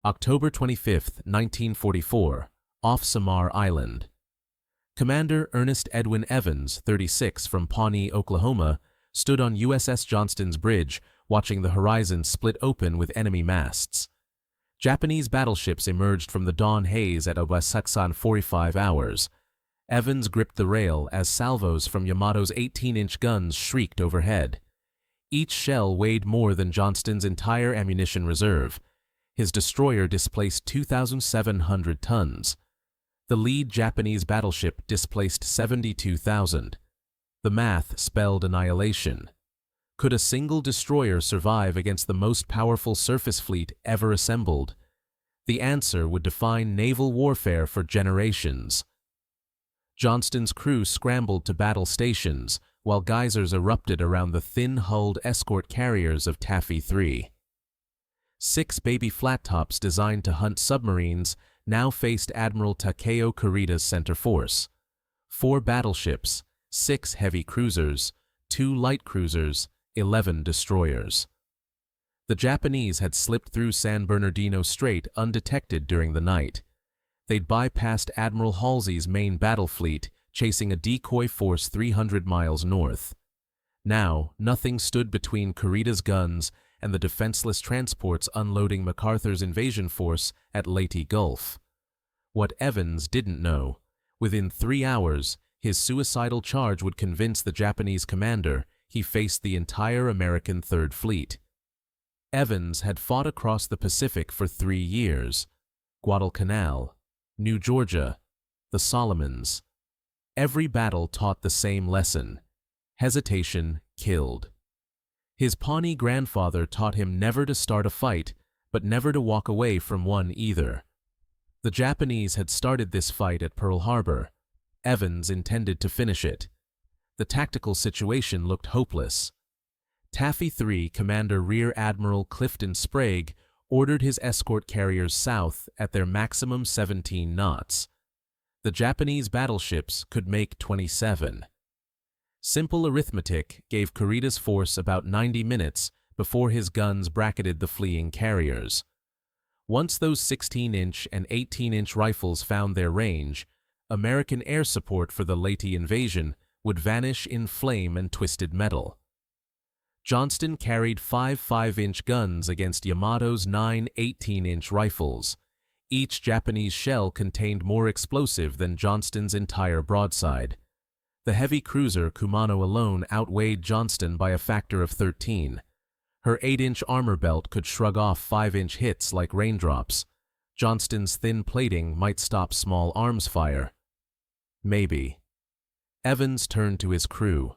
October 25, 1944, off Samar Island. Commander Ernest Edwin Evans, 36, from Pawnee, Oklahoma, stood on USS Johnston's bridge, watching the horizon split open with enemy masts. Japanese battleships emerged from the dawn haze at about 45 hours. Evans gripped the rail as salvos from Yamato's 18-inch guns shrieked overhead. Each shell weighed more than Johnston's entire ammunition reserve. His destroyer displaced 2,700 tons. The lead Japanese battleship displaced 72,000. The math spelled annihilation. Could a single destroyer survive against the most powerful surface fleet ever assembled? The answer would define naval warfare for generations. Johnston's crew scrambled to battle stations, while geysers erupted around the thin-hulled escort carriers of Taffy 3. 6 baby flat-tops designed to hunt submarines now faced Admiral Kurita's center force. 4 battleships, 6 heavy cruisers, 2 light cruisers, 11 destroyers. The Japanese had slipped through San Bernardino Strait undetected during the night. They'd bypassed Admiral Halsey's main battle fleet, chasing a decoy force 300 miles north. Now, nothing stood between Kurita's guns and the defenseless transports unloading MacArthur's invasion force at Leyte Gulf. What Evans didn't know, within 3 hours, his suicidal charge would convince the Japanese commander he faced the entire American Third Fleet. Evans had fought across the Pacific for 3 years: Guadalcanal, New Georgia, the Solomons. Every battle taught the same lesson: hesitation killed. His Pawnee grandfather taught him never to start a fight, but never to walk away from one either. The Japanese had started this fight at Pearl Harbor. Evans intended to finish it. The tactical situation looked hopeless. Taffy 3 Commander Rear Admiral Clifton Sprague ordered his escort carriers south at their maximum 17 knots. The Japanese battleships could make 27. Simple arithmetic gave Kurita's force about 90 minutes before his guns bracketed the fleeing carriers. Once those 16-inch and 18-inch rifles found their range, American air support for the Leyte invasion would vanish in flame and twisted metal. Johnston carried 5 5-inch guns against Yamato's 9 18-inch rifles. Each Japanese shell contained more explosive than Johnston's entire broadside. The heavy cruiser Kumano alone outweighed Johnston by a factor of 13. Her 8-inch armor belt could shrug off 5-inch hits like raindrops. Johnston's thin plating might stop small arms fire. Maybe. Evans turned to his crew.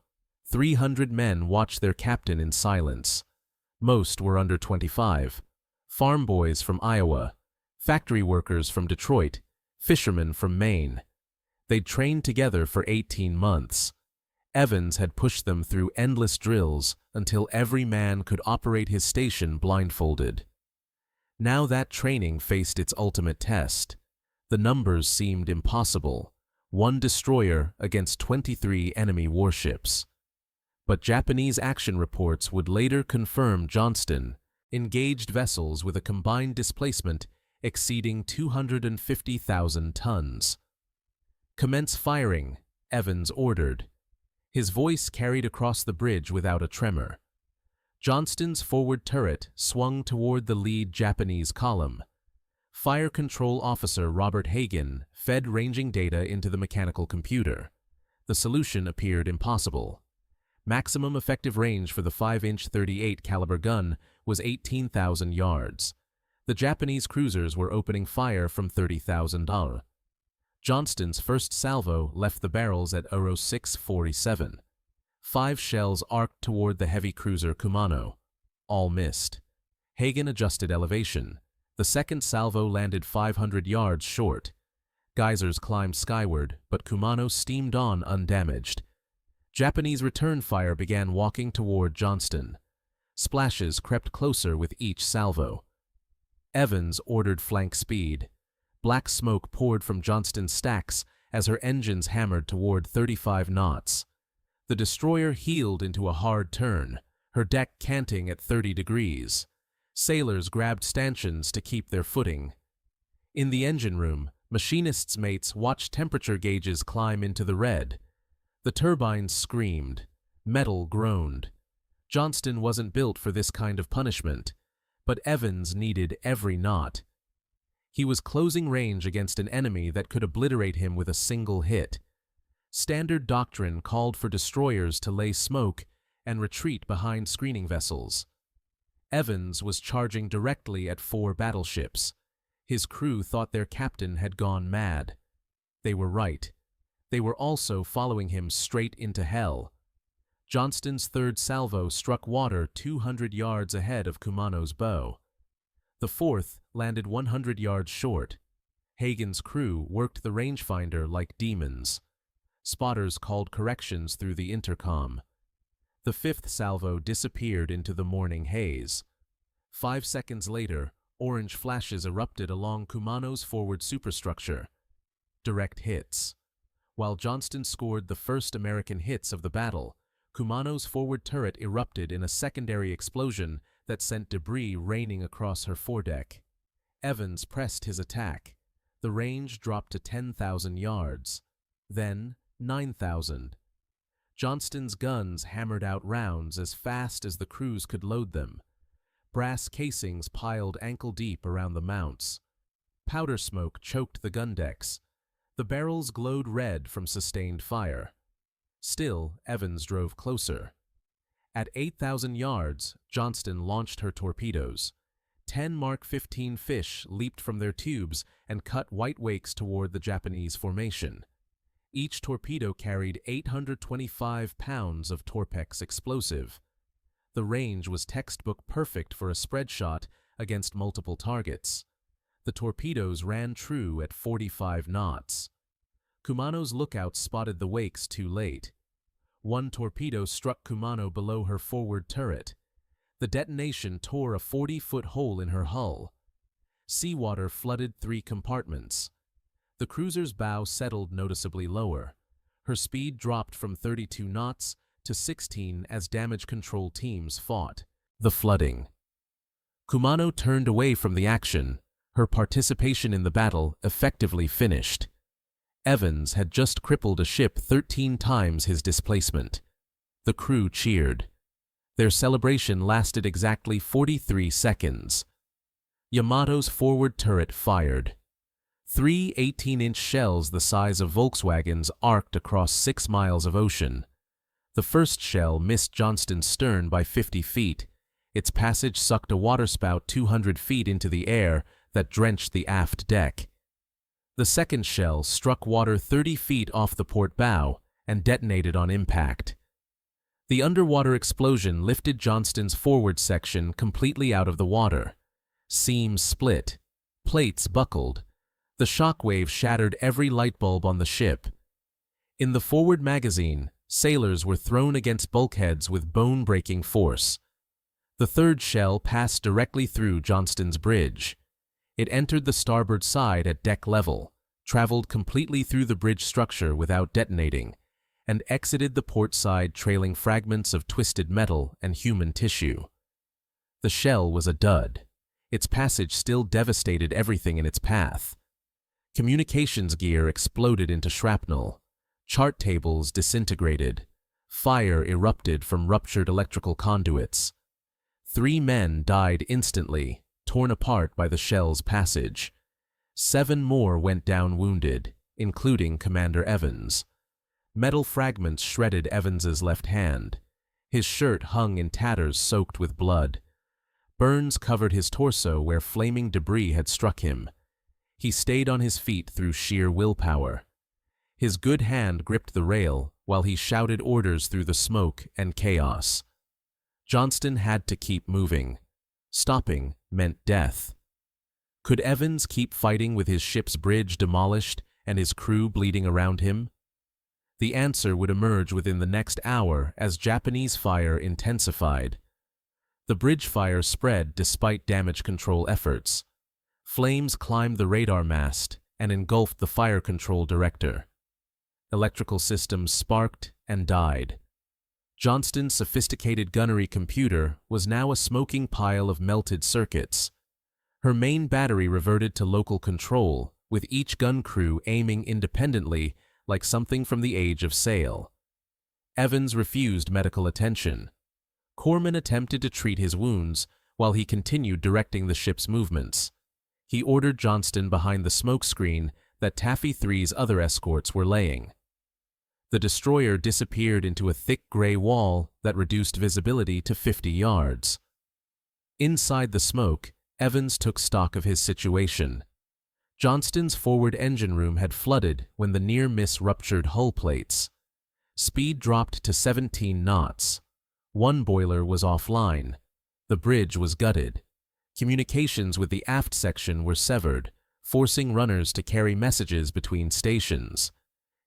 300 men watched their captain in silence. Most were under 25. Farm boys from Iowa, factory workers from Detroit, fishermen from Maine. They'd trained together for 18 months. Evans had pushed them through endless drills until every man could operate his station blindfolded. Now that training faced its ultimate test. The numbers seemed impossible: 1 destroyer against 23 enemy warships. But Japanese action reports would later confirm Johnston engaged vessels with a combined displacement exceeding 250,000 tons. "Commence firing," Evans ordered. His voice carried across the bridge without a tremor. Johnston's forward turret swung toward the lead Japanese column. Fire Control Officer Robert Hagen fed ranging data into the mechanical computer. The solution appeared impossible. Maximum effective range for the 5-inch 38 caliber gun was 18,000 yards. The Japanese cruisers were opening fire from 30,000 dollars. Johnston's first salvo left the barrels at 0647. 5 shells arced toward the heavy cruiser Kumano. All missed. Hagen adjusted elevation. The second salvo landed 500 yards short. Geysers climbed skyward, but Kumano steamed on undamaged. Japanese return fire began walking toward Johnston. Splashes crept closer with each salvo. Evans ordered flank speed. Black smoke poured from Johnston's stacks as her engines hammered toward 35 knots. The destroyer heeled into a hard turn, her deck canting at 30 degrees. Sailors grabbed stanchions to keep their footing. In the engine room, machinists' mates watched temperature gauges climb into the red. The turbines screamed. Metal groaned. Johnston wasn't built for this kind of punishment, but Evans needed every knot. He was closing range against an enemy that could obliterate him with a single hit. Standard doctrine called for destroyers to lay smoke and retreat behind screening vessels. Evans was charging directly at 4 battleships. His crew thought their captain had gone mad. They were right. They were also following him straight into hell. Johnston's third salvo struck water 200 yards ahead of Kumano's bow. The fourth landed 100 yards short. Hagen's crew worked the rangefinder like demons. Spotters called corrections through the intercom. The fifth salvo disappeared into the morning haze. 5 seconds later, orange flashes erupted along Kumano's forward superstructure. Direct hits. While Johnston scored the first American hits of the battle, Kumano's forward turret erupted in a secondary explosion that sent debris raining across her foredeck. Evans pressed his attack. The range dropped to 10,000 yards. Then 9,000. Johnston's guns hammered out rounds as fast as the crews could load them. Brass casings piled ankle-deep around the mounts. Powder smoke choked the gun decks. The barrels glowed red from sustained fire. Still, Evans drove closer. At 8,000 yards, Johnston launched her torpedoes. 10 Mark 15 fish leaped from their tubes and cut white wakes toward the Japanese formation. Each torpedo carried 825 pounds of Torpex explosive. The range was textbook perfect for a spread shot against multiple targets. The torpedoes ran true at 45 knots. Kumano's lookouts spotted the wakes too late. One torpedo struck Kumano below her forward turret. The detonation tore a 40-foot hole in her hull. Seawater flooded 3 compartments. The cruiser's bow settled noticeably lower. Her speed dropped from 32 knots to 16 as damage control teams fought. The flooding. Kumano turned away from the action. Her participation in the battle effectively finished. Evans had just crippled a ship 13 times his displacement. The crew cheered. Their celebration lasted exactly 43 seconds. Yamato's forward turret fired. 3 18-inch shells the size of Volkswagens arced across 6 miles of ocean. The first shell missed Johnston's stern by 50 feet. Its passage sucked a waterspout 200 feet into the air that drenched the aft deck. The second shell struck water 30 feet off the port bow and detonated on impact. The underwater explosion lifted Johnston's forward section completely out of the water. Seams split. Plates buckled. The shockwave shattered every light bulb on the ship. In the forward magazine, sailors were thrown against bulkheads with bone-breaking force. The third shell passed directly through Johnston's bridge. It entered the starboard side at deck level, traveled completely through the bridge structure without detonating, and exited the port side trailing fragments of twisted metal and human tissue. The shell was a dud. Its passage still devastated everything in its path. Communications gear exploded into shrapnel. Chart tables disintegrated. Fire erupted from ruptured electrical conduits. 3 men died instantly, torn apart by the shell's passage. 7 more went down wounded, including Commander Evans. Metal fragments shredded Evans's left hand. His shirt hung in tatters soaked with blood. Burns covered his torso where flaming debris had struck him. He stayed on his feet through sheer willpower. His good hand gripped the rail while he shouted orders through the smoke and chaos. Johnston had to keep moving. Stopping meant death. Could Evans keep fighting with his ship's bridge demolished and his crew bleeding around him? The answer would emerge within the next hour as Japanese fire intensified. The bridge fire spread despite damage control efforts. Flames climbed the radar mast and engulfed the fire control director. Electrical systems sparked and died. Johnston's sophisticated gunnery computer was now a smoking pile of melted circuits. Her main battery reverted to local control, with each gun crew aiming independently like something from the age of sail. Evans refused medical attention. Corpsman attempted to treat his wounds while he continued directing the ship's movements. He ordered Johnston behind the smoke screen that Taffy 3's other escorts were laying. The destroyer disappeared into a thick gray wall that reduced visibility to 50 yards. Inside the smoke, Evans took stock of his situation. Johnston's forward engine room had flooded when the near-miss ruptured hull plates. Speed dropped to 17 knots. One boiler was offline. The bridge was gutted. Communications with the aft section were severed, forcing runners to carry messages between stations.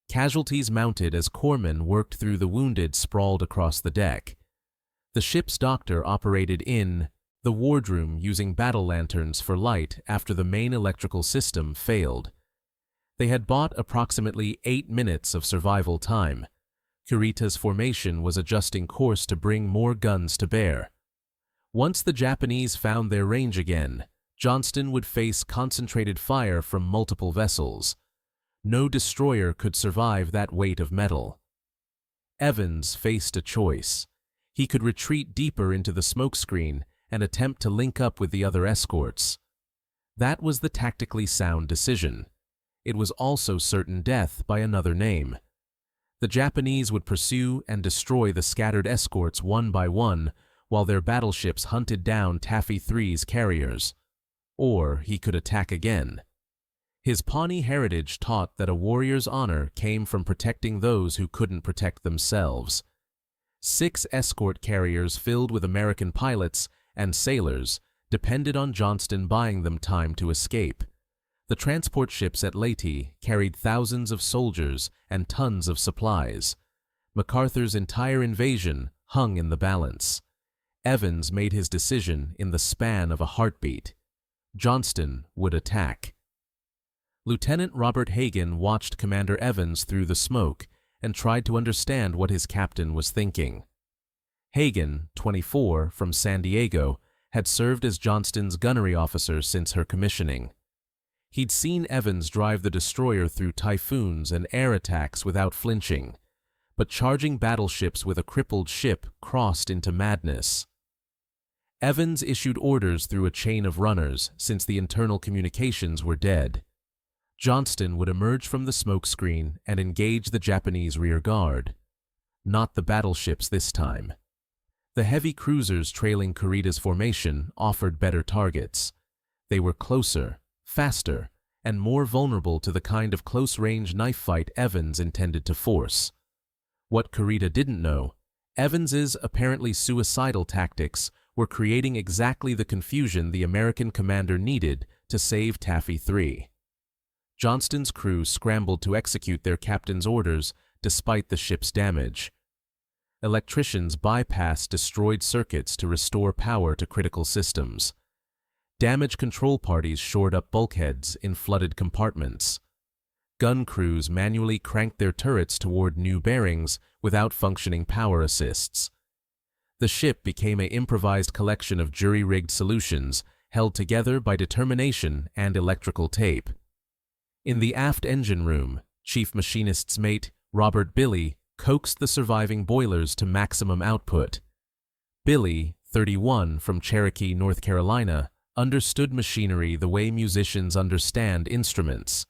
Casualties mounted as corpsmen worked through the wounded sprawled across the deck. The ship's doctor operated in the wardroom using battle lanterns for light after the main electrical system failed. They had bought approximately 8 minutes of survival time. Kurita's formation was adjusting course to bring more guns to bear. Once the Japanese found their range again, Johnston would face concentrated fire from multiple vessels. No destroyer could survive that weight of metal. Evans faced a choice. He could retreat deeper into the smokescreen and attempt to link up with the other escorts. That was the tactically sound decision. It was also certain death by another name. The Japanese would pursue and destroy the scattered escorts one by one while their battleships hunted down Taffy 3's carriers. Or he could attack again. His Pawnee heritage taught that a warrior's honor came from protecting those who couldn't protect themselves. 6 escort carriers filled with American pilots and sailors depended on Johnston buying them time to escape. The transport ships at Leyte carried thousands of soldiers and tons of supplies. MacArthur's entire invasion hung in the balance. Evans made his decision in the span of a heartbeat. Johnston would attack. Lieutenant Robert Hagen watched Commander Evans through the smoke and tried to understand what his captain was thinking. Hagen, 24, from San Diego, had served as Johnston's gunnery officer since her commissioning. He'd seen Evans drive the destroyer through typhoons and air attacks without flinching, but charging battleships with a crippled ship crossed into madness. Evans issued orders through a chain of runners since the internal communications were dead. Johnston would emerge from the smokescreen and engage the Japanese rear guard. Not the battleships this time. The heavy cruisers trailing Kurita's formation offered better targets. They were closer, faster, and more vulnerable to the kind of close-range knife fight Evans intended to force. What Kurita didn't know, Evans's apparently suicidal tactics were creating exactly the confusion the American commander needed to save Taffy 3. Johnston's crew scrambled to execute their captain's orders despite the ship's damage. Electricians bypassed destroyed circuits to restore power to critical systems. Damage control parties shored up bulkheads in flooded compartments. Gun crews manually cranked their turrets toward new bearings without functioning power assists. The ship became an improvised collection of jury-rigged solutions held together by determination and electrical tape. In the aft engine room, Chief Machinist's mate, Robert Billy, coaxed the surviving boilers to maximum output. Billy, 31, from Cherokee, North Carolina, understood machinery the way musicians understand instruments.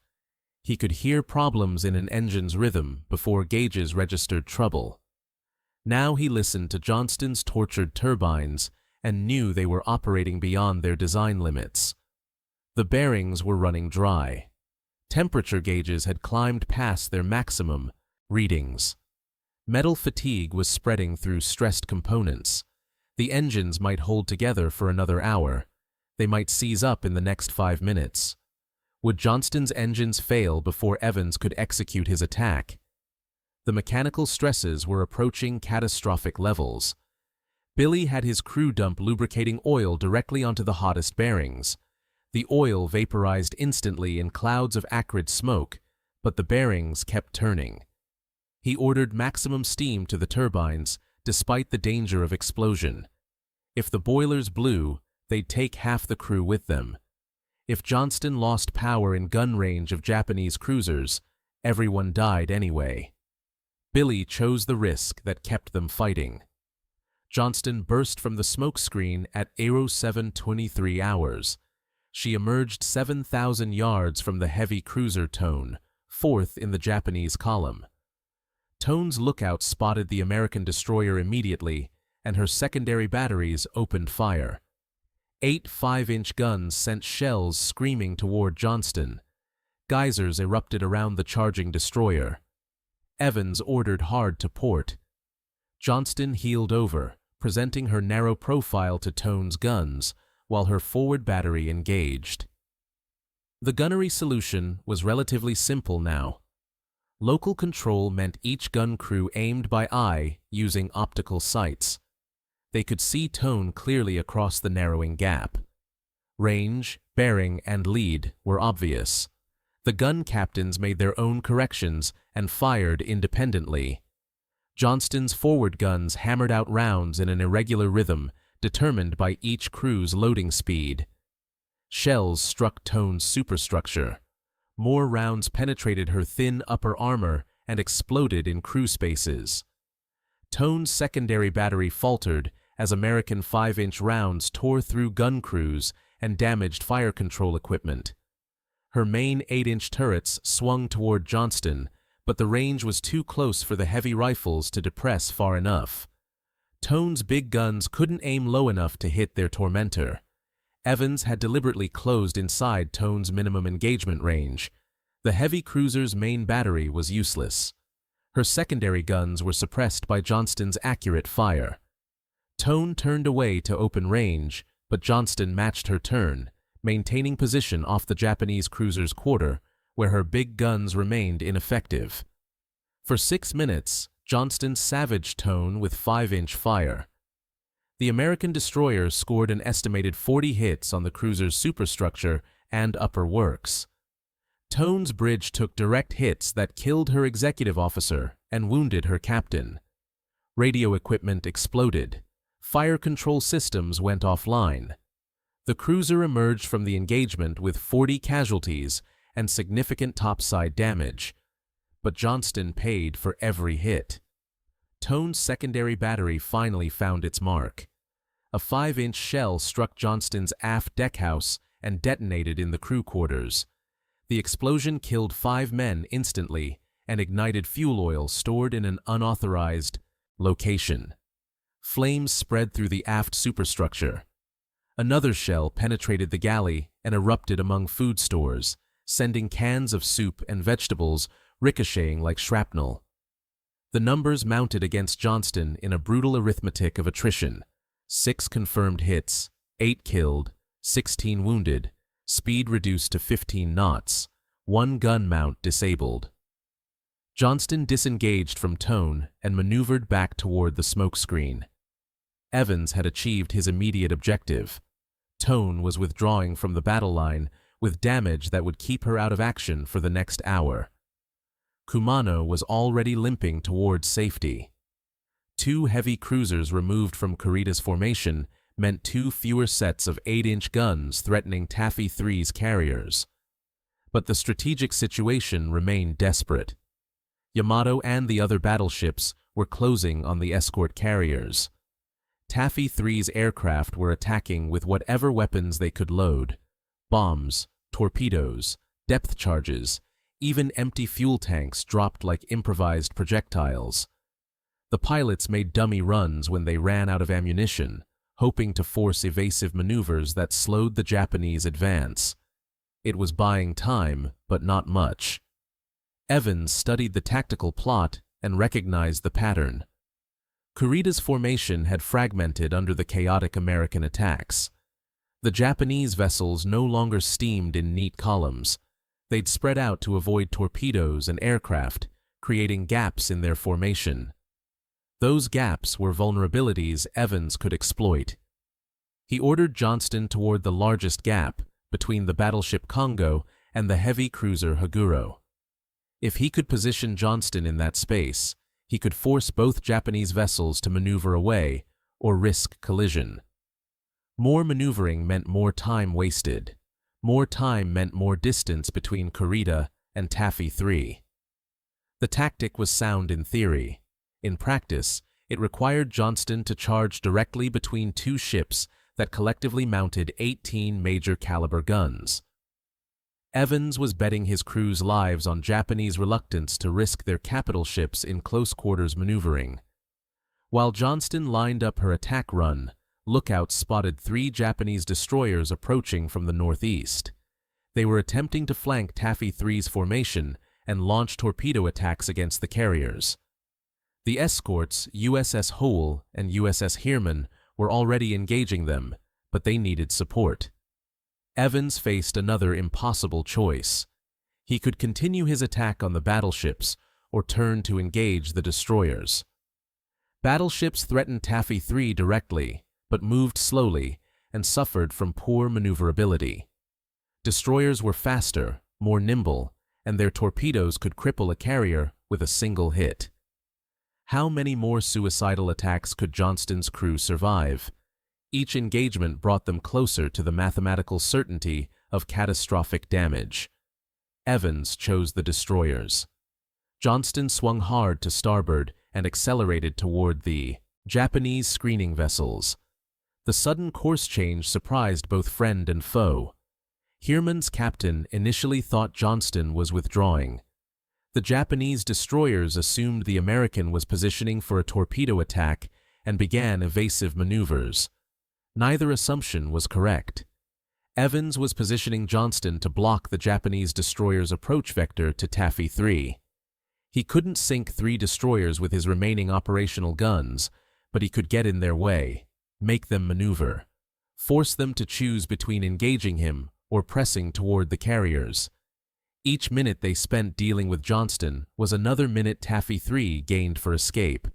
He could hear problems in an engine's rhythm before gauges registered trouble. Now he listened to Johnston's tortured turbines and knew they were operating beyond their design limits. The bearings were running dry. Temperature gauges had climbed past their maximum readings. Metal fatigue was spreading through stressed components. The engines might hold together for another hour. They might seize up in the next 5 minutes. Would Johnston's engines fail before Evans could execute his attack? The mechanical stresses were approaching catastrophic levels. Billy had his crew dump lubricating oil directly onto the hottest bearings. The oil vaporized instantly in clouds of acrid smoke, but the bearings kept turning. He ordered maximum steam to the turbines, despite the danger of explosion. If the boilers blew, they'd take half the crew with them. If Johnston lost power in gun range of Japanese cruisers, everyone died anyway. Billy chose the risk that kept them fighting. Johnston burst from the smoke screen at 07:23 hours. She emerged 7,000 yards from the heavy cruiser Tone, fourth in the Japanese column. Tone's lookout spotted the American destroyer immediately, and her secondary batteries opened fire. 8 5-inch guns sent shells screaming toward Johnston. Geysers erupted around the charging destroyer. Evans ordered hard to port. Johnston heeled over, presenting her narrow profile to Tone's guns, while her forward battery engaged. The gunnery solution was relatively simple now. Local control meant each gun crew aimed by eye using optical sights. They could see Tone clearly across the narrowing gap. Range, bearing, and lead were obvious. The gun captains made their own corrections and fired independently. Johnston's forward guns hammered out rounds in an irregular rhythm, determined by each crew's loading speed. Shells struck Tone's superstructure. More rounds penetrated her thin upper armor and exploded in crew spaces. Tone's secondary battery faltered as American 5-inch rounds tore through gun crews and damaged fire control equipment. Her main 8-inch turrets swung toward Johnston, but the range was too close for the heavy rifles to depress far enough. Tone's big guns couldn't aim low enough to hit their tormentor. Evans had deliberately closed inside Tone's minimum engagement range. The heavy cruiser's main battery was useless. Her secondary guns were suppressed by Johnston's accurate fire. Tone turned away to open range, but Johnston matched her turn, maintaining position off the Japanese cruiser's quarter, where her big guns remained ineffective. For 6 minutes, Johnston savaged Tone with 5-inch fire. The American destroyer scored an estimated 40 hits on the cruiser's superstructure and upper works. Tone's bridge took direct hits that killed her executive officer and wounded her captain. Radio equipment exploded. Fire control systems went offline. The cruiser emerged from the engagement with 40 casualties and significant topside damage, but Johnston paid for every hit. Tone's secondary battery finally found its mark. A 5-inch shell struck Johnston's aft deckhouse and detonated in the crew quarters. The explosion killed 5 men instantly and ignited fuel oil stored in an unauthorized location. Flames spread through the aft superstructure. Another shell penetrated the galley and erupted among food stores, sending cans of soup and vegetables ricocheting like shrapnel. The numbers mounted against Johnston in a brutal arithmetic of attrition: 6 confirmed hits, 8 killed, 16 wounded, speed reduced to 15 knots, 1 gun mount disabled. Johnston disengaged from Tone and maneuvered back toward the smokescreen. Evans had achieved his immediate objective. Tone was withdrawing from the battle line with damage that would keep her out of action for the next hour. Kumano was already limping towards safety. 2 heavy cruisers removed from Kurita's formation meant 2 fewer sets of 8-inch guns threatening Taffy 3's carriers. But the strategic situation remained desperate. Yamato and the other battleships were closing on the escort carriers. Taffy 3's aircraft were attacking with whatever weapons they could load: bombs, torpedoes, depth charges, even empty fuel tanks dropped like improvised projectiles. The pilots made dummy runs when they ran out of ammunition, hoping to force evasive maneuvers that slowed the Japanese advance. It was buying time, but not much. Evans studied the tactical plot and recognized the pattern. Kurita's formation had fragmented under the chaotic American attacks. The Japanese vessels no longer steamed in neat columns. They'd spread out to avoid torpedoes and aircraft, creating gaps in their formation. Those gaps were vulnerabilities Evans could exploit. He ordered Johnston toward the largest gap between the battleship Congo and the heavy cruiser Haguro. If he could position Johnston in that space, He could force both Japanese vessels to maneuver away or risk collision. More maneuvering meant more time wasted. More time meant more distance between Kurita and Taffy 3. The tactic was sound in theory. In practice, it required Johnston to charge directly between two ships that collectively mounted 18 major-caliber guns. Evans was betting his crew's lives on Japanese reluctance to risk their capital ships in close-quarters maneuvering. While Johnston lined up her attack run, lookouts spotted 3 Japanese destroyers approaching from the northeast. They were attempting to flank Taffy 3's formation and launch torpedo attacks against the carriers. The escorts, USS Hole and USS Heermann, were already engaging them, but they needed support. Evans faced another impossible choice. He could continue his attack on the battleships or turn to engage the destroyers. Battleships threatened Taffy 3 directly, but moved slowly and suffered from poor maneuverability. Destroyers were faster, more nimble, and their torpedoes could cripple a carrier with a single hit. How many more suicidal attacks could Johnston's crew survive? Each engagement brought them closer to the mathematical certainty of catastrophic damage. Evans chose the destroyers. Johnston swung hard to starboard and accelerated toward the Japanese screening vessels. The sudden course change surprised both friend and foe. Heermann's captain initially thought Johnston was withdrawing. The Japanese destroyers assumed the American was positioning for a torpedo attack and began evasive maneuvers. Neither assumption was correct. Evans was positioning Johnston to block the Japanese destroyer's approach vector to Taffy 3. He couldn't sink 3 destroyers with his remaining operational guns, but he could get in their way, make them maneuver, force them to choose between engaging him or pressing toward the carriers. Each minute they spent dealing with Johnston was another minute Taffy 3 gained for escape.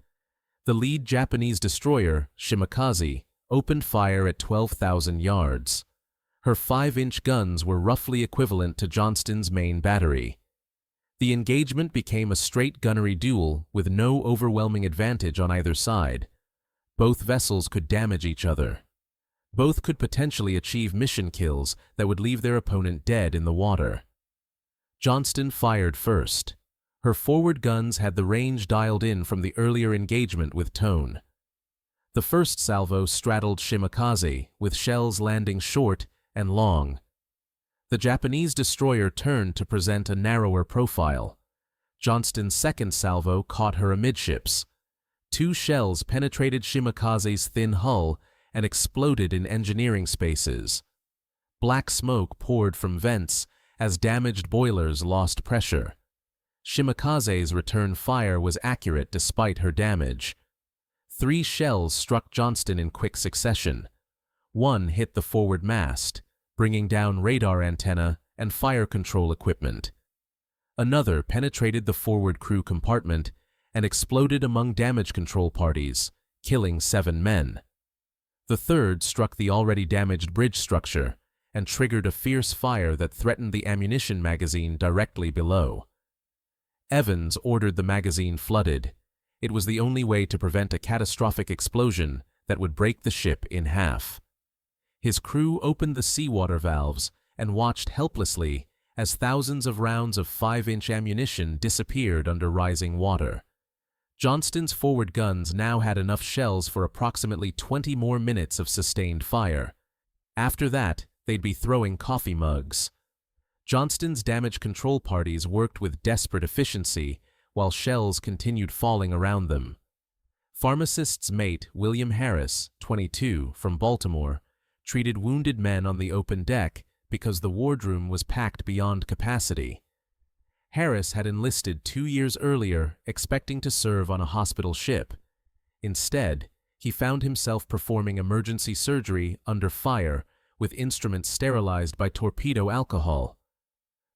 The lead Japanese destroyer, Shimakaze, opened fire at 12,000 yards. Her 5-inch guns were roughly equivalent to Johnston's main battery. The engagement became a straight gunnery duel with no overwhelming advantage on either side. Both vessels could damage each other. Both could potentially achieve mission kills that would leave their opponent dead in the water. Johnston fired first. Her forward guns had the range dialed in from the earlier engagement with tone. The first salvo straddled Shimakaze, with shells landing short and long. The Japanese destroyer turned to present a narrower profile. Johnston's second salvo caught her amidships. 2 shells penetrated Shimakaze's thin hull and exploded in engineering spaces. Black smoke poured from vents as damaged boilers lost pressure. Shimakaze's return fire was accurate despite her damage. 3 shells struck Johnston in quick succession. 1 hit the forward mast, bringing down radar antenna and fire control equipment. Another penetrated the forward crew compartment and exploded among damage control parties, killing 7 men. The third struck the already damaged bridge structure and triggered a fierce fire that threatened the ammunition magazine directly below. Evans ordered the magazine flooded. It was the only way to prevent a catastrophic explosion that would break the ship in half. His crew opened the seawater valves and watched helplessly as thousands of rounds of 5-inch ammunition disappeared under rising water. Johnston's forward guns now had enough shells for approximately 20 more minutes of sustained fire. After that, they'd be throwing coffee mugs. Johnston's damage control parties worked with desperate efficiency while shells continued falling around them. Pharmacist's mate, William Harris, 22, from Baltimore, treated wounded men on the open deck because the wardroom was packed beyond capacity. Harris had enlisted 2 years earlier, expecting to serve on a hospital ship. Instead, he found himself performing emergency surgery under fire with instruments sterilized by torpedo alcohol.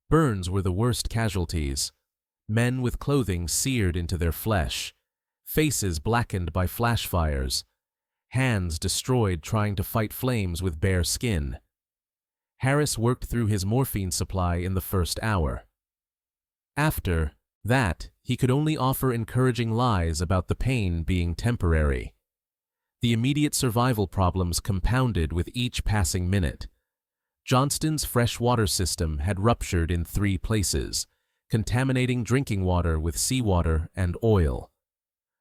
Burns were the worst casualties. Men with clothing seared into their flesh, faces blackened by flash fires, hands destroyed trying to fight flames with bare skin. Harris worked through his morphine supply in the first hour. After, That, he could only offer encouraging lies about the pain being temporary. The immediate survival problems compounded with each passing minute. Johnston's fresh water system had ruptured in 3 places, contaminating drinking water with seawater and oil.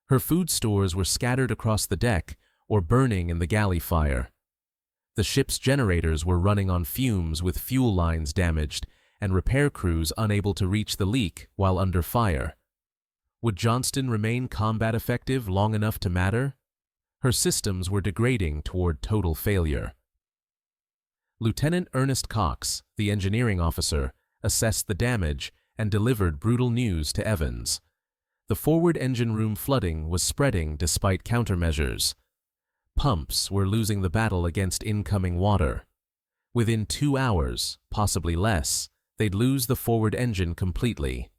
Her food stores were scattered across the deck or burning in the galley fire. The ship's generators were running on fumes with fuel lines damaged and repair crews unable to reach the leak while under fire. Would Johnston remain combat effective long enough to matter? Her systems were degrading toward total failure. Lieutenant Ernest Cox, the engineering officer, assessed the damage and delivered brutal news to Evans. The forward engine room flooding was spreading despite countermeasures. Pumps were losing the battle against incoming water. Within 2 hours, possibly less, they'd lose the forward engine completely.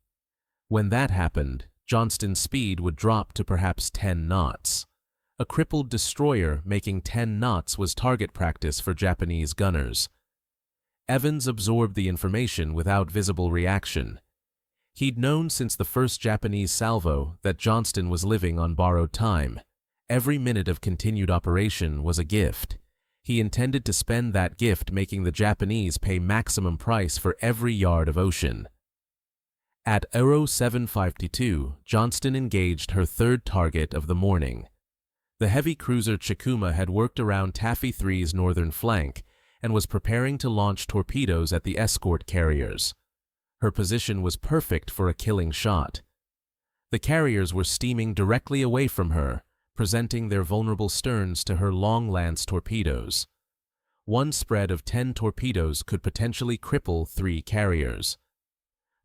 When that happened, Johnston's speed would drop to perhaps 10 knots. A crippled destroyer making 10 knots was target practice for Japanese gunners. Evans absorbed the information without visible reaction. He'd known since the first Japanese salvo that Johnston was living on borrowed time. Every minute of continued operation was a gift. He intended to spend that gift making the Japanese pay maximum price for every yard of ocean. At 0752, Johnston engaged her 3rd target of the morning. The heavy cruiser Chikuma had worked around Taffy 3's northern flank and was preparing to launch torpedoes at the escort carriers. Her position was perfect for a killing shot. The carriers were steaming directly away from her, presenting their vulnerable sterns to her long-lance torpedoes. One spread of 10 torpedoes could potentially cripple 3 carriers.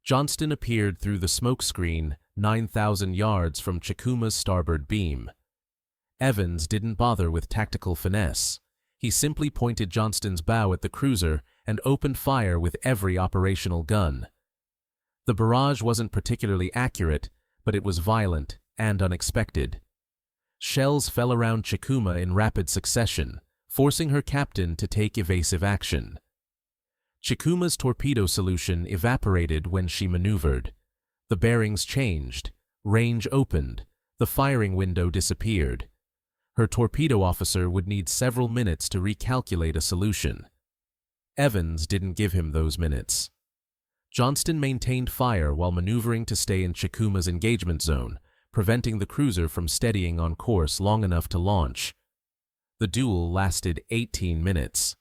Johnston appeared through the smoke screen 9,000 yards from Chikuma's starboard beam. Evans didn't bother with tactical finesse. He simply pointed Johnston's bow at the cruiser and opened fire with every operational gun. The barrage wasn't particularly accurate, but it was violent and unexpected. Shells fell around Chikuma in rapid succession, forcing her captain to take evasive action. Chikuma's torpedo solution evaporated when she maneuvered. The bearings changed, range opened, the firing window disappeared. Her torpedo officer would need several minutes to recalculate a solution. Evans didn't give him those minutes. Johnston maintained fire while maneuvering to stay in Chikuma's engagement zone, preventing the cruiser from steadying on course long enough to launch. The duel lasted 18 minutes.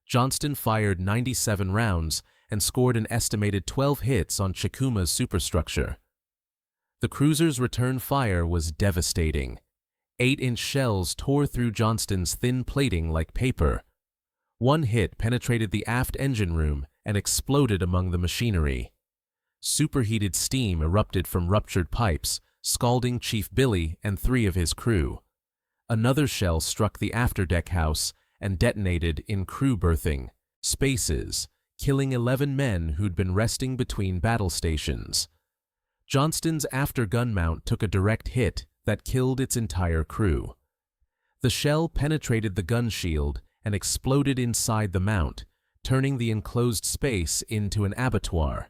Johnston fired 97 rounds and scored an estimated 12 hits on Chikuma's superstructure. The cruiser's return fire was devastating. 8-inch shells tore through Johnston's thin plating like paper. One hit penetrated the aft engine room and exploded among the machinery. Superheated steam erupted from ruptured pipes, scalding Chief Billy and 3 of his crew. Another shell struck the afterdeck house and detonated in crew berthing spaces, killing 11 men who'd been resting between battle stations. Johnston's after gun mount took a direct hit that killed its entire crew. The shell penetrated the gun shield and exploded inside the mount, turning the enclosed space into an abattoir.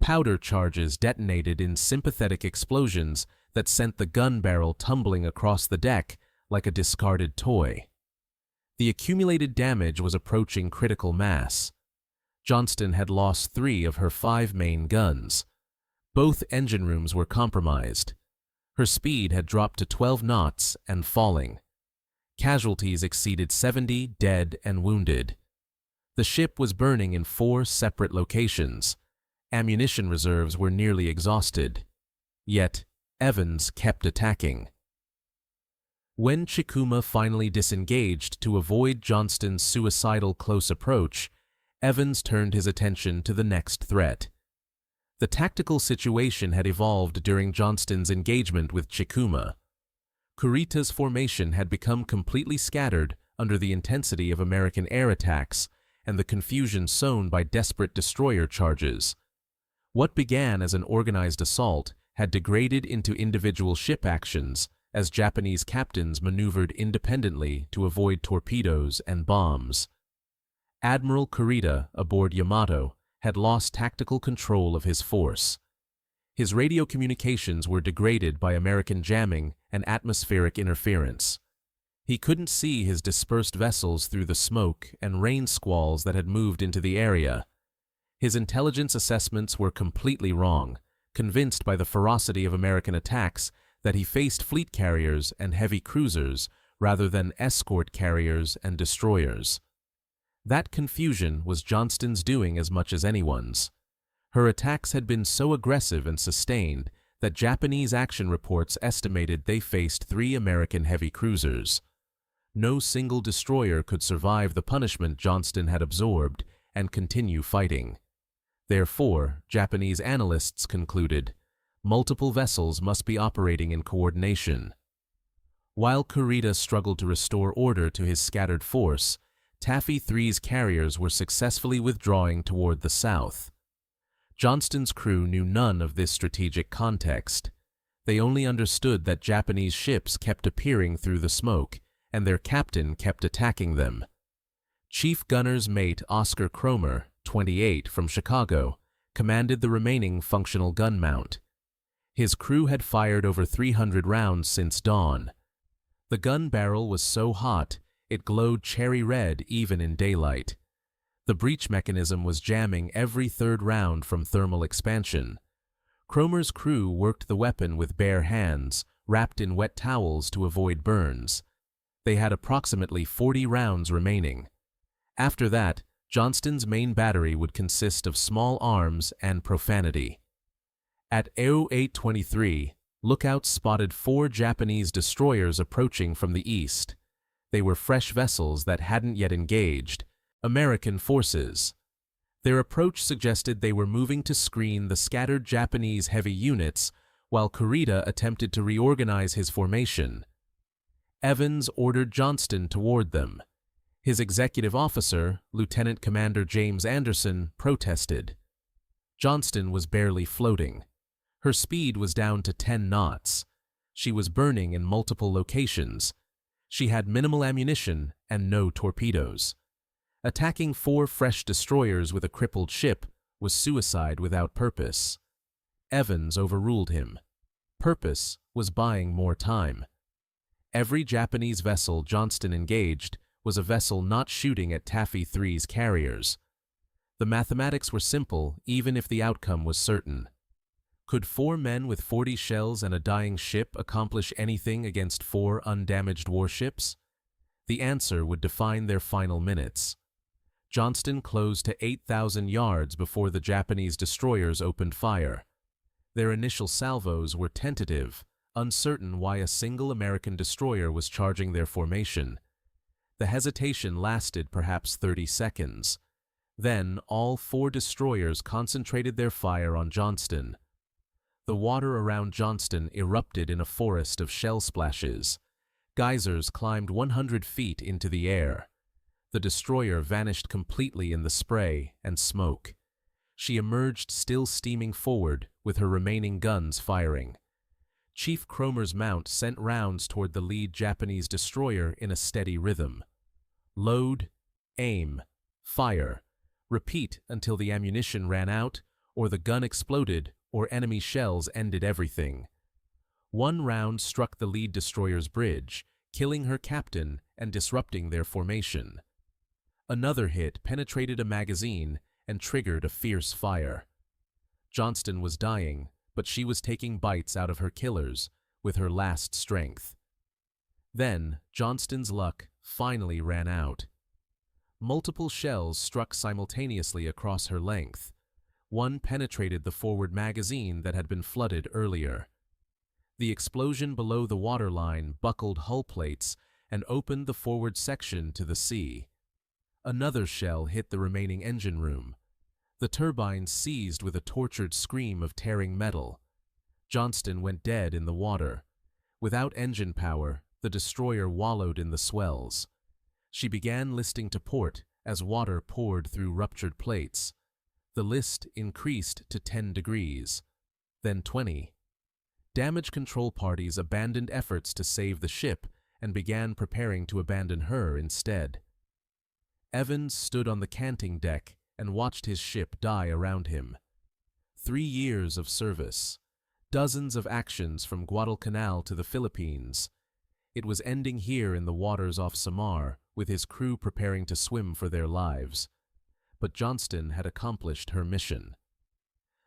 Powder charges detonated in sympathetic explosions that sent the gun barrel tumbling across the deck like a discarded toy. The accumulated damage was approaching critical mass. Johnston had lost 3 of her 5 main guns. Both engine rooms were compromised. Her speed had dropped to 12 knots and falling. Casualties exceeded 70 dead and wounded. The ship was burning in 4 separate locations. Ammunition reserves were nearly exhausted. Yet, Evans kept attacking. When Chikuma finally disengaged to avoid Johnston's suicidal close approach, Evans turned his attention to the next threat. The tactical situation had evolved during Johnston's engagement with Chikuma. Kurita's formation had become completely scattered under the intensity of American air attacks and the confusion sown by desperate destroyer charges. What began as an organized assault had degraded into individual ship actions as Japanese captains maneuvered independently to avoid torpedoes and bombs. Admiral Kurita, aboard Yamato, had lost tactical control of his force. His radio communications were degraded by American jamming and atmospheric interference. He couldn't see his dispersed vessels through the smoke and rain squalls that had moved into the area. His intelligence assessments were completely wrong, convinced by the ferocity of American attacks that he faced fleet carriers and heavy cruisers rather than escort carriers and destroyers. That confusion was Johnston's doing as much as anyone's. Her attacks had been so aggressive and sustained that Japanese action reports estimated they faced 3 American heavy cruisers. No single destroyer could survive the punishment Johnston had absorbed and continue fighting. Therefore, Japanese analysts concluded, multiple vessels must be operating in coordination. While Kurita struggled to restore order to his scattered force, Taffy 3's carriers were successfully withdrawing toward the south. Johnston's crew knew none of this strategic context. They only understood that Japanese ships kept appearing through the smoke, and their captain kept attacking them. Chief Gunner's mate Oscar Cromer, 28, from Chicago, commanded the remaining functional gun mount. His crew had fired over 300 rounds since dawn. The gun barrel was so hot, it glowed cherry red even in daylight. The breech mechanism was jamming every third round from thermal expansion. Cromer's crew worked the weapon with bare hands, wrapped in wet towels to avoid burns. They had approximately 40 rounds remaining. After that, Johnston's main battery would consist of small arms and profanity. At 08:23, lookouts spotted 4 Japanese destroyers approaching from the east. They were fresh vessels that hadn't yet engaged, American forces. Their approach suggested they were moving to screen the scattered Japanese heavy units, while Kurita attempted to reorganize his formation. Evans ordered Johnston toward them. His executive officer, Lieutenant Commander James Anderson, protested. Johnston was barely floating. Her speed was down to 10 knots. She was burning in multiple locations. She had minimal ammunition and no torpedoes. Attacking 4 fresh destroyers with a crippled ship was suicide without purpose. Evans overruled him. Purpose was buying more time. Every Japanese vessel Johnston engaged was a vessel not shooting at Taffy 3's carriers. The mathematics were simple, even if the outcome was certain. Could 4 men with 40 shells and a dying ship accomplish anything against 4 undamaged warships? The answer would define their final minutes. Johnston closed to 8,000 yards before the Japanese destroyers opened fire. Their initial salvos were tentative, uncertain why a single American destroyer was charging their formation. The hesitation lasted perhaps 30 seconds. Then all 4 destroyers concentrated their fire on Johnston. The water around Johnston erupted in a forest of shell splashes. Geysers climbed 100 feet into the air. The destroyer vanished completely in the spray and smoke. She emerged still steaming forward, with her remaining guns firing. Chief Cromer's mount sent rounds toward the lead Japanese destroyer in a steady rhythm. Load, aim, fire. Repeat until the ammunition ran out, or the gun exploded, or enemy shells ended everything. 1 round struck the lead destroyer's bridge, killing her captain and disrupting their formation. Another hit penetrated a magazine and triggered a fierce fire. Johnston was dying, but she was taking bites out of her killers with her last strength. Then, Johnston's luck finally ran out. Multiple shells struck simultaneously across her length. One penetrated the forward magazine that had been flooded earlier. The explosion below the waterline buckled hull plates and opened the forward section to the sea. Another shell hit the remaining engine room. The turbines seized with a tortured scream of tearing metal. Johnston went dead in the water. Without engine power, the destroyer wallowed in the swells. She began listing to port as water poured through ruptured plates. The list increased to 10 degrees, then 20. Damage control parties abandoned efforts to save the ship and began preparing to abandon her instead. Evans stood on the canting deck and watched his ship die around him. 3 years of service, dozens of actions from Guadalcanal to the Philippines. It was ending here in the waters off Samar, with his crew preparing to swim for their lives. But Johnston had accomplished her mission.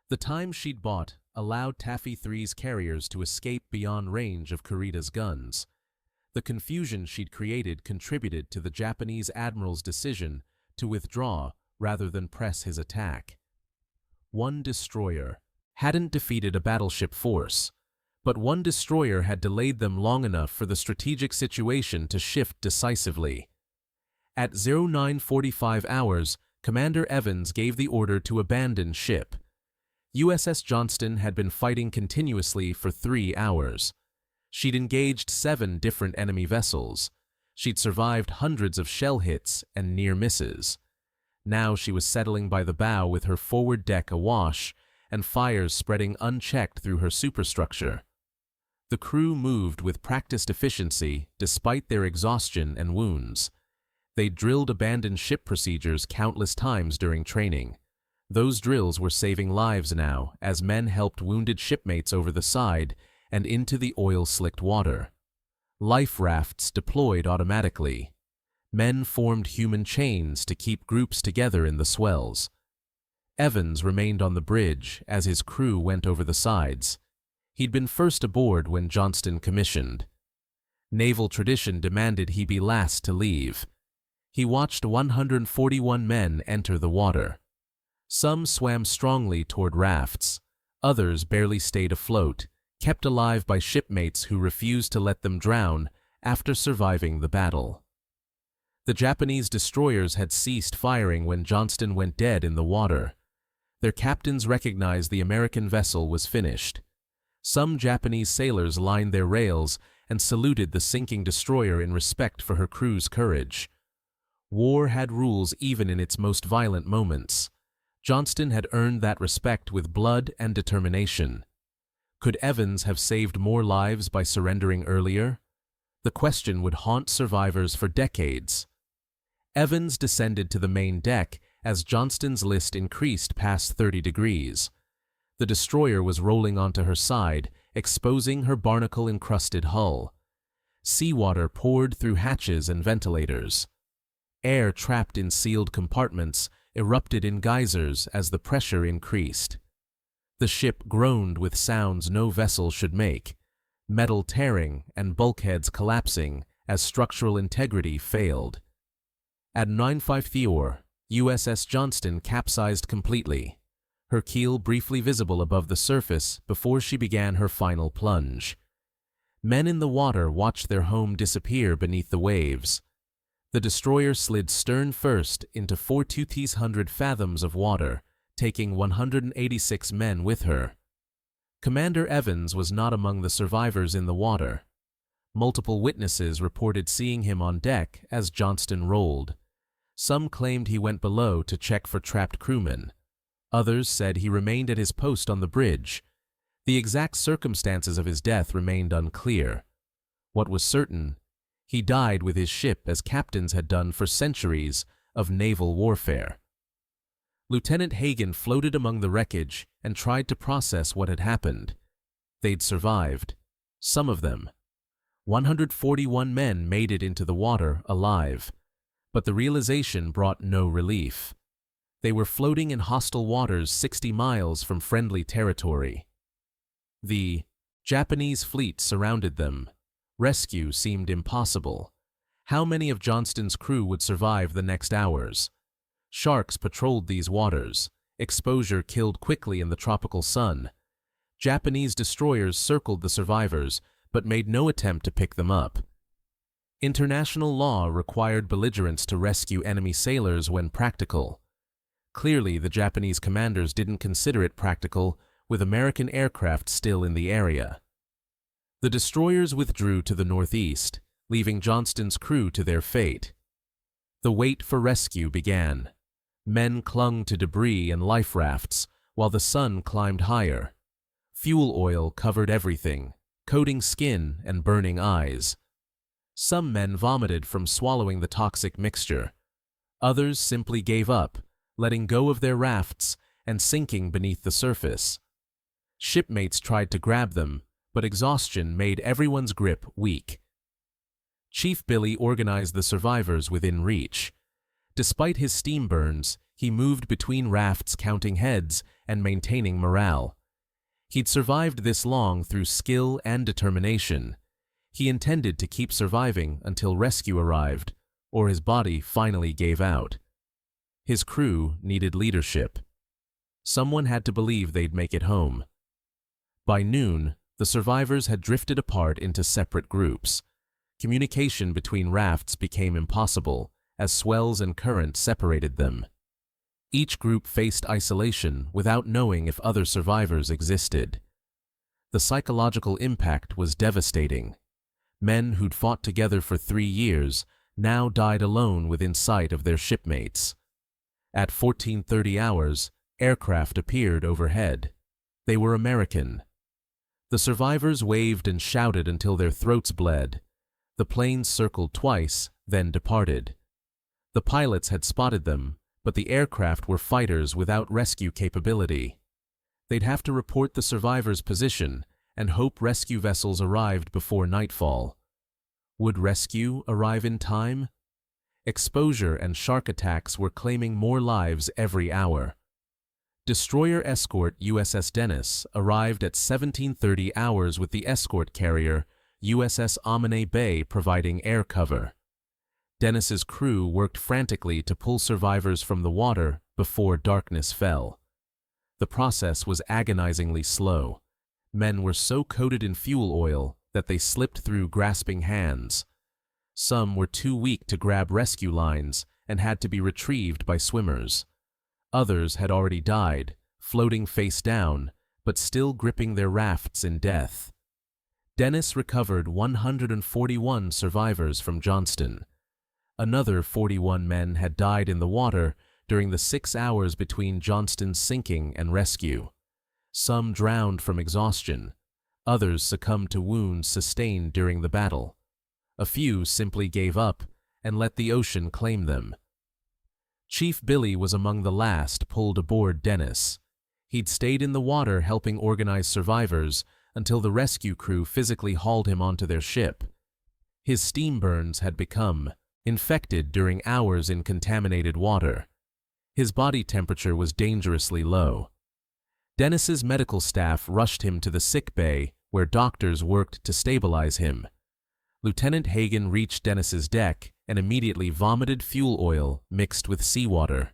The time she'd bought allowed Taffy 3's carriers to escape beyond range of Kurita's guns. The confusion she'd created contributed to the Japanese admiral's decision to withdraw rather than press his attack. One destroyer hadn't defeated a battleship force, but one destroyer had delayed them long enough for the strategic situation to shift decisively. At 0945 hours, Commander Evans gave the order to abandon ship. USS Johnston had been fighting continuously for 3 hours. She'd engaged 7 different enemy vessels. She'd survived hundreds of shell hits and near misses. Now she was settling by the bow with her forward deck awash and fires spreading unchecked through her superstructure. The crew moved with practiced efficiency despite their exhaustion and wounds. They drilled abandoned ship procedures countless times during training. Those drills were saving lives now as men helped wounded shipmates over the side and into the oil-slicked water. Life rafts deployed automatically. Men formed human chains to keep groups together in the swells. Evans remained on the bridge as his crew went over the sides. He'd been first aboard when Johnston commissioned. Naval tradition demanded he be last to leave. He watched 141 men enter the water. Some swam strongly toward rafts. Others barely stayed afloat, kept alive by shipmates who refused to let them drown after surviving the battle. The Japanese destroyers had ceased firing when Johnston went dead in the water. Their captains recognized the American vessel was finished. Some Japanese sailors lined their rails and saluted the sinking destroyer in respect for her crew's courage. War had rules even in its most violent moments. Johnston had earned that respect with blood and determination. Could Evans have saved more lives by surrendering earlier? The question would haunt survivors for decades. Evans descended to the main deck as Johnston's list increased past 30 degrees. The destroyer was rolling onto her side, exposing her barnacle-encrusted hull. Seawater poured through hatches and ventilators. Air trapped in sealed compartments erupted in geysers as the pressure increased. The ship groaned with sounds no vessel should make, metal tearing and bulkheads collapsing as structural integrity failed. At 9:05 USS Johnston capsized completely, her keel briefly visible above the surface before she began her final plunge. Men in the water watched their home disappear beneath the waves. The destroyer slid stern first into 4,200 fathoms of water, taking 186 men with her. Commander Evans was not among the survivors in the water. Multiple witnesses reported seeing him on deck as Johnston rolled. Some claimed he went below to check for trapped crewmen. Others said he remained at his post on the bridge. The exact circumstances of his death remained unclear. What was certain, he died with his ship as captains had done for centuries of naval warfare. Lieutenant Hagen floated among the wreckage and tried to process what had happened. They'd survived. Some of them. 141 men made it into the water alive. But the realization brought no relief. They were floating in hostile waters 60 miles from friendly territory. The Japanese fleet surrounded them. Rescue seemed impossible. How many of Johnston's crew would survive the next hours? Sharks patrolled these waters. Exposure killed quickly in the tropical sun. Japanese destroyers circled the survivors, but made no attempt to pick them up. International law required belligerents to rescue enemy sailors when practical. Clearly, the Japanese commanders didn't consider it practical, with American aircraft still in the area. The destroyers withdrew to the northeast, leaving Johnston's crew to their fate. The wait for rescue began. Men clung to debris and life rafts, while the sun climbed higher. Fuel oil covered everything, coating skin and burning eyes. Some men vomited from swallowing the toxic mixture. Others simply gave up, letting go of their rafts and sinking beneath the surface. Shipmates tried to grab them, but exhaustion made everyone's grip weak. Chief Billy organized the survivors within reach. Despite his steam burns, he moved between rafts counting heads and maintaining morale. He'd survived this long through skill and determination. He intended to keep surviving until rescue arrived, or his body finally gave out. His crew needed leadership. Someone had to believe they'd make it home. By noon, the survivors had drifted apart into separate groups. Communication between rafts became impossible, as swells and current separated them. Each group faced isolation without knowing if other survivors existed. The psychological impact was devastating. Men who'd fought together for 3 years now died alone within sight of their shipmates. At 14:30 hours, aircraft appeared overhead. They were American. The survivors waved and shouted until their throats bled. The planes circled twice, then departed. The pilots had spotted them, but the aircraft were fighters without rescue capability. They'd have to report the survivors' position and hope rescue vessels arrived before nightfall. Would rescue arrive in time? Exposure and shark attacks were claiming more lives every hour. Destroyer escort USS Dennis arrived at 17:30 hours with the escort carrier USS Amine Bay providing air cover. Dennis's crew worked frantically to pull survivors from the water before darkness fell. The process was agonizingly slow. Men were so coated in fuel oil that they slipped through grasping hands. Some were too weak to grab rescue lines and had to be retrieved by swimmers. Others had already died, floating face down, but still gripping their rafts in death. Dennis recovered 141 survivors from Johnston. Another 41 men had died in the water during the 6 hours between Johnston's sinking and rescue. Some drowned from exhaustion. Others succumbed to wounds sustained during the battle. A few simply gave up and let the ocean claim them. Chief Billy was among the last pulled aboard Dennis. He'd stayed in the water helping organize survivors until the rescue crew physically hauled him onto their ship. His steam burns had become infected during hours in contaminated water. His body temperature was dangerously low. Dennis's medical staff rushed him to the sick bay where doctors worked to stabilize him. Lieutenant Hagen reached Dennis's deck and immediately vomited fuel oil mixed with seawater.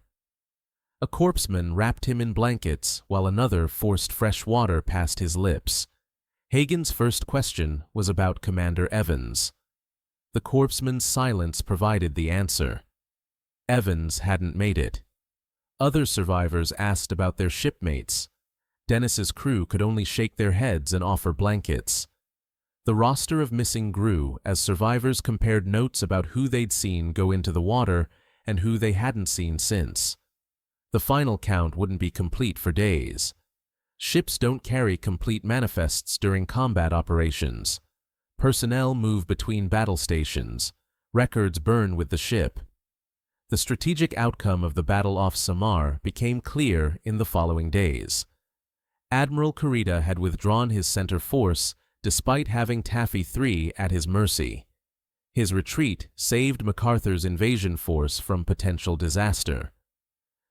A corpseman wrapped him in blankets while another forced fresh water past his lips. Hagen's first question was about Commander Evans. The corpseman's silence provided the answer. Evans hadn't made it. Other survivors asked about their shipmates. Dennis's crew could only shake their heads and offer blankets. The roster of missing grew as survivors compared notes about who they'd seen go into the water and who they hadn't seen since. The final count wouldn't be complete for days. Ships don't carry complete manifests during combat operations. Personnel move between battle stations. Records burn with the ship. The strategic outcome of the battle off Samar became clear in the following days. Admiral Kurita had withdrawn his center force despite having Taffy 3 at his mercy. His retreat saved MacArthur's invasion force from potential disaster.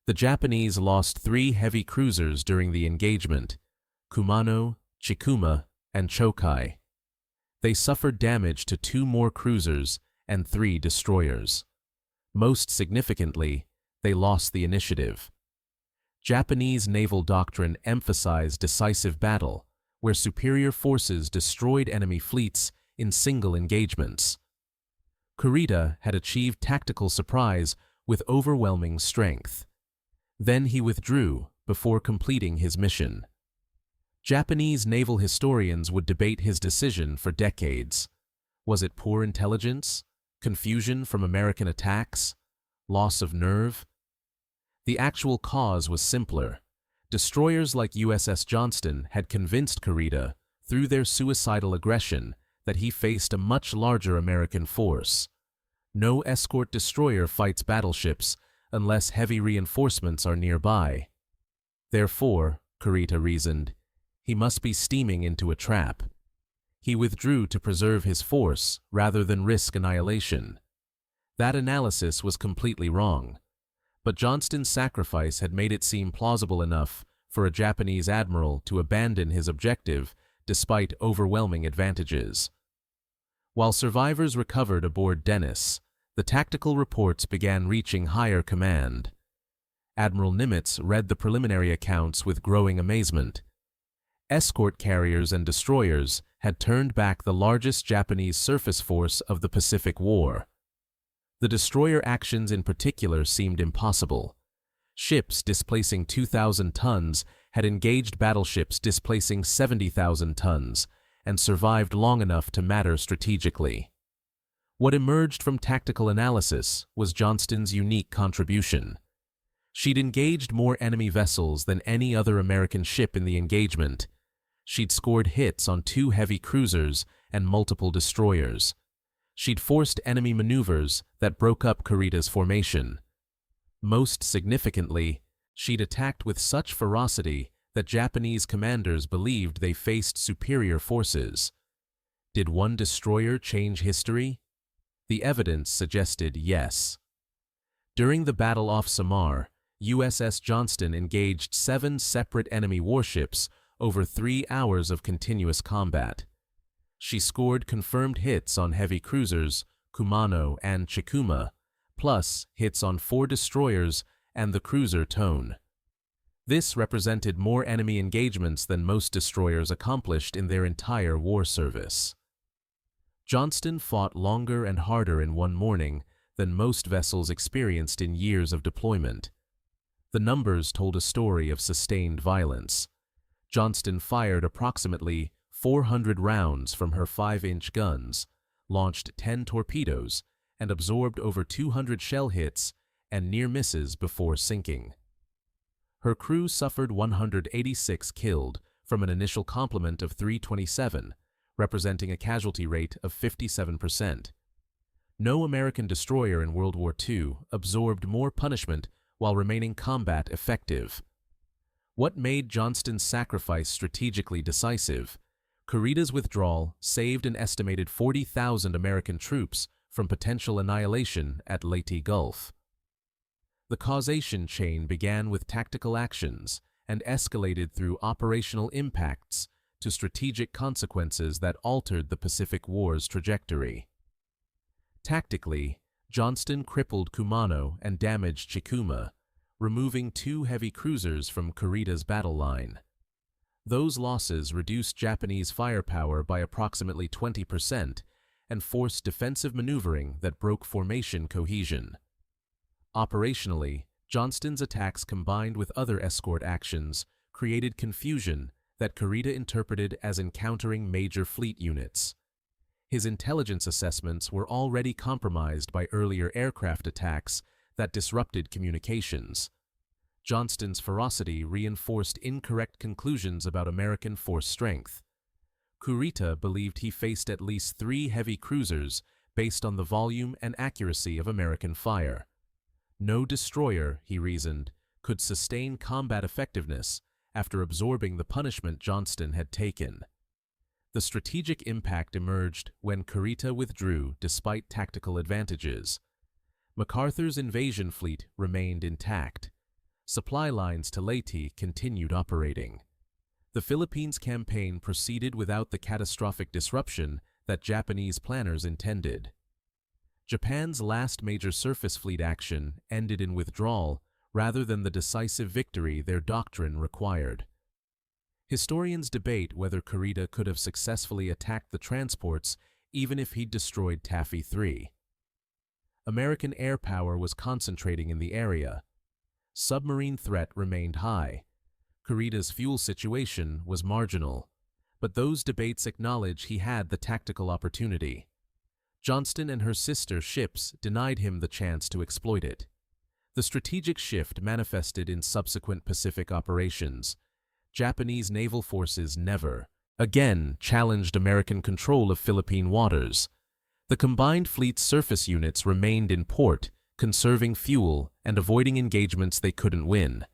The Japanese lost 3 heavy cruisers during the engagement: Kumano, Chikuma, and Chokai. They suffered damage to 2 more cruisers and 3 destroyers. Most significantly, they lost the initiative. Japanese naval doctrine emphasized decisive battle, where superior forces destroyed enemy fleets in single engagements. Kurita had achieved tactical surprise with overwhelming strength. Then he withdrew before completing his mission. Japanese naval historians would debate his decision for decades. Was it poor intelligence? Confusion from American attacks? Loss of nerve? The actual cause was simpler. Destroyers like USS Johnston had convinced Kurita, through their suicidal aggression, that he faced a much larger American force. No escort destroyer fights battleships unless heavy reinforcements are nearby. Therefore, Kurita reasoned, He must be steaming into a trap. He withdrew to preserve his force rather than risk annihilation. That analysis was completely wrong, but Johnston's sacrifice had made it seem plausible enough for a Japanese admiral to abandon his objective despite overwhelming advantages. While survivors recovered aboard Dennis, the tactical reports began reaching higher command. Admiral Nimitz read the preliminary accounts with growing amazement. Escort carriers and destroyers had turned back the largest Japanese surface force of the Pacific War. The destroyer actions in particular seemed impossible. Ships displacing 2,000 tons had engaged battleships displacing 70,000 tons and survived long enough to matter strategically. What emerged from tactical analysis was Johnston's unique contribution. She'd engaged more enemy vessels than any other American ship in the engagement. She'd scored hits on 2 heavy cruisers and multiple destroyers. She'd forced enemy maneuvers that broke up Kurita's formation. Most significantly, she'd attacked with such ferocity that Japanese commanders believed they faced superior forces. Did one destroyer change history? The evidence suggested yes. During the battle off Samar, USS Johnston engaged 7 separate enemy warships over 3 hours of continuous combat. She scored confirmed hits on heavy cruisers, Kumano and Chikuma, plus hits on 4 destroyers and the cruiser Tone. This represented more enemy engagements than most destroyers accomplished in their entire war service. Johnston fought longer and harder in one morning than most vessels experienced in years of deployment. The numbers told a story of sustained violence. Johnston fired approximately 400 rounds from her 5-inch guns, launched 10 torpedoes, and absorbed over 200 shell hits and near misses before sinking. Her crew suffered 186 killed from an initial complement of 327, representing a casualty rate of 57%. No American destroyer in World War II absorbed more punishment while remaining combat effective. What made Johnston's sacrifice strategically decisive? Kurita's withdrawal saved an estimated 40,000 American troops from potential annihilation at Leyte Gulf. The causation chain began with tactical actions and escalated through operational impacts to strategic consequences that altered the Pacific War's trajectory. Tactically, Johnston crippled Kumano and damaged Chikuma, removing 2 heavy cruisers from Kurita's battle line. Those losses reduced Japanese firepower by approximately 20% and forced defensive maneuvering that broke formation cohesion. Operationally, Johnston's attacks combined with other escort actions created confusion that Kurita interpreted as encountering major fleet units. His intelligence assessments were already compromised by earlier aircraft attacks that disrupted communications. Johnston's ferocity reinforced incorrect conclusions about American force strength. Kurita believed he faced at least 3 heavy cruisers based on the volume and accuracy of American fire. No destroyer, he reasoned, could sustain combat effectiveness after absorbing the punishment Johnston had taken. The strategic impact emerged when Kurita withdrew despite tactical advantages. MacArthur's invasion fleet remained intact. Supply lines to Leyte continued operating. The Philippines campaign proceeded without the catastrophic disruption that Japanese planners intended. Japan's last major surface fleet action ended in withdrawal rather than the decisive victory their doctrine required. Historians debate whether Kurita could have successfully attacked the transports even if he'd destroyed Taffy 3. American air power was concentrating in the area. Submarine threat remained high. Kurita's fuel situation was marginal, but those debates acknowledge he had the tactical opportunity. Johnston and her sister ships denied him the chance to exploit it. The strategic shift manifested in subsequent Pacific operations. Japanese naval forces never, again, challenged American control of Philippine waters. The combined fleet's surface units remained in port, conserving fuel and avoiding engagements they couldn't win.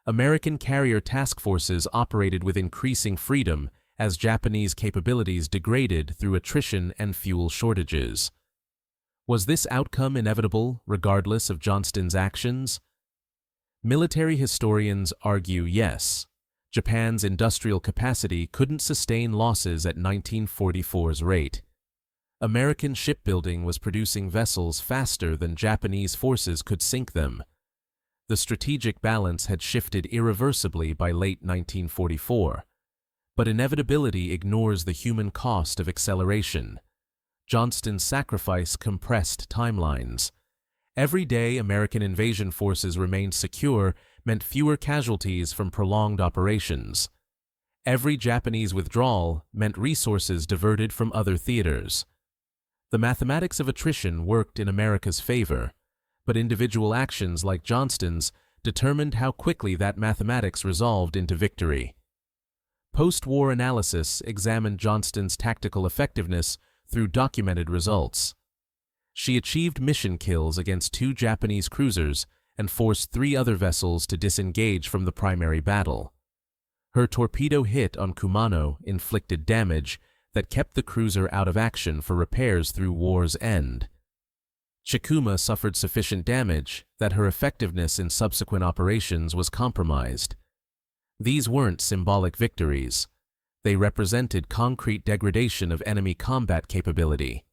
American carrier task forces operated with increasing freedom as Japanese capabilities degraded through attrition and fuel shortages. Was this outcome inevitable, regardless of Johnston's actions? Military historians argue yes. Japan's industrial capacity couldn't sustain losses at 1944's rate. American shipbuilding was producing vessels faster than Japanese forces could sink them. The strategic balance had shifted irreversibly by late 1944. But inevitability ignores the human cost of acceleration. Johnston's sacrifice compressed timelines. Every day American invasion forces remained secure meant fewer casualties from prolonged operations. Every Japanese withdrawal meant resources diverted from other theaters. The mathematics of attrition worked in America's favor, but individual actions like Johnston's determined how quickly that mathematics resolved into victory. Post-war analysis examined Johnston's tactical effectiveness through documented results. She achieved mission kills against 2 Japanese cruisers and forced 3 other vessels to disengage from the primary battle. Her torpedo hit on Kumano inflicted damage that kept the cruiser out of action for repairs through war's end. Chikuma suffered sufficient damage that her effectiveness in subsequent operations was compromised. These weren't symbolic victories. They represented concrete degradation of enemy combat capability.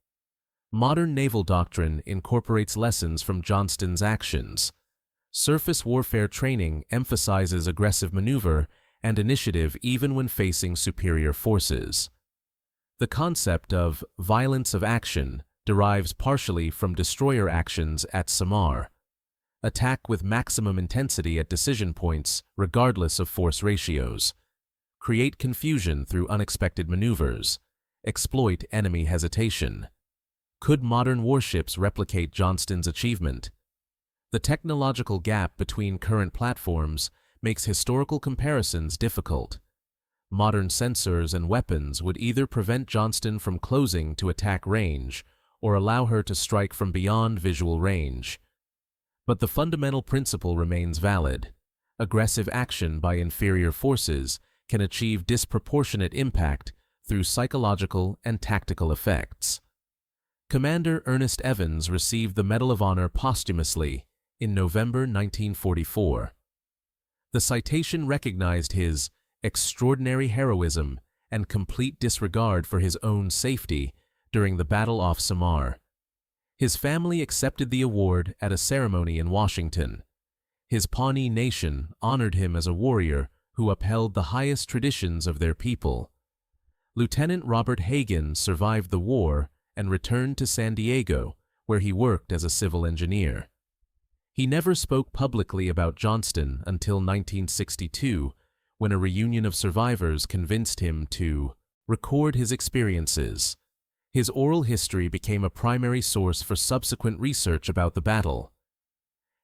Modern naval doctrine incorporates lessons from Johnston's actions. Surface warfare training emphasizes aggressive maneuver and initiative even when facing superior forces. The concept of violence of action derives partially from destroyer actions at Samar. Attack with maximum intensity at decision points, regardless of force ratios. Create confusion through unexpected maneuvers. Exploit enemy hesitation. Could modern warships replicate Johnston's achievement? The technological gap between current platforms makes historical comparisons difficult. Modern sensors and weapons would either prevent Johnston from closing to attack range or allow her to strike from beyond visual range. But the fundamental principle remains valid. Aggressive action by inferior forces can achieve disproportionate impact through psychological and tactical effects. Commander Ernest Evans received the Medal of Honor posthumously in November 1944. The citation recognized his extraordinary heroism and complete disregard for his own safety during the battle off Samar. His family accepted the award at a ceremony in Washington. His Pawnee nation honored him as a warrior who upheld the highest traditions of their people. Lieutenant Robert Hagen survived the war and returned to San Diego, where he worked as a civil engineer. He never spoke publicly about Johnston until 1962, when a reunion of survivors convinced him to record his experiences. His oral history became a primary source for subsequent research about the battle.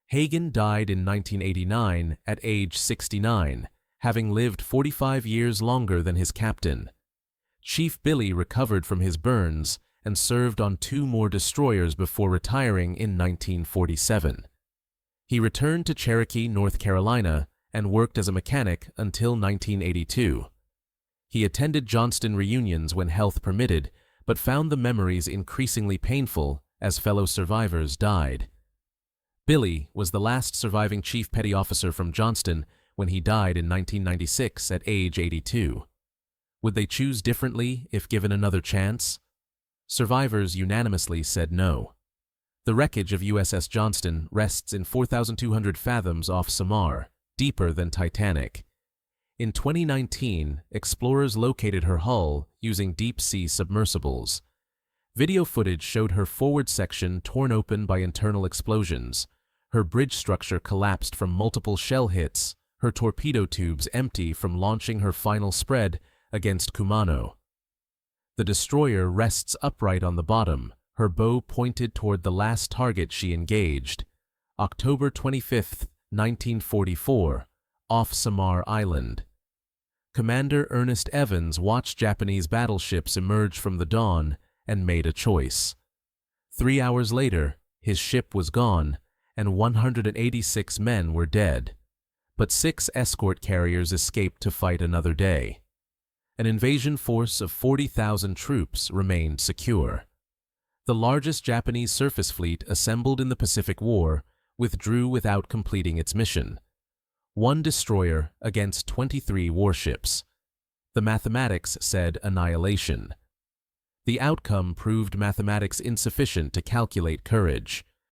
Hagen died in 1989 at age 69, having lived 45 years longer than his captain. Chief Billy recovered from his burns and served on 2 more destroyers before retiring in 1947. He returned to Cherokee, North Carolina, and worked as a mechanic until 1982. He attended Johnston reunions when health permitted, but found the memories increasingly painful as fellow survivors died. Billy was the last surviving Chief Petty Officer from Johnston when he died in 1996 at age 82. Would they choose differently if given another chance? Survivors unanimously said no. The wreckage of USS Johnston rests in 4,200 fathoms off Samar, deeper than Titanic. In 2019, explorers located her hull using deep-sea submersibles. Video footage showed her forward section torn open by internal explosions. Her bridge structure collapsed from multiple shell hits, her torpedo tubes empty from launching her final spread against Kumano. The destroyer rests upright on the bottom, her bow pointed toward the last target she engaged. October 25, 1944, off Samar Island. Commander Ernest Evans watched Japanese battleships emerge from the dawn and made a choice. 3 hours later, his ship was gone, and 186 men were dead. but 6 escort carriers escaped to fight another day. An invasion force of 40,000 troops remained secure. The largest Japanese surface fleet assembled in the Pacific War withdrew without completing its mission. 1 destroyer against 23 warships. The mathematics said annihilation. The outcome proved mathematics insufficient to calculate courage.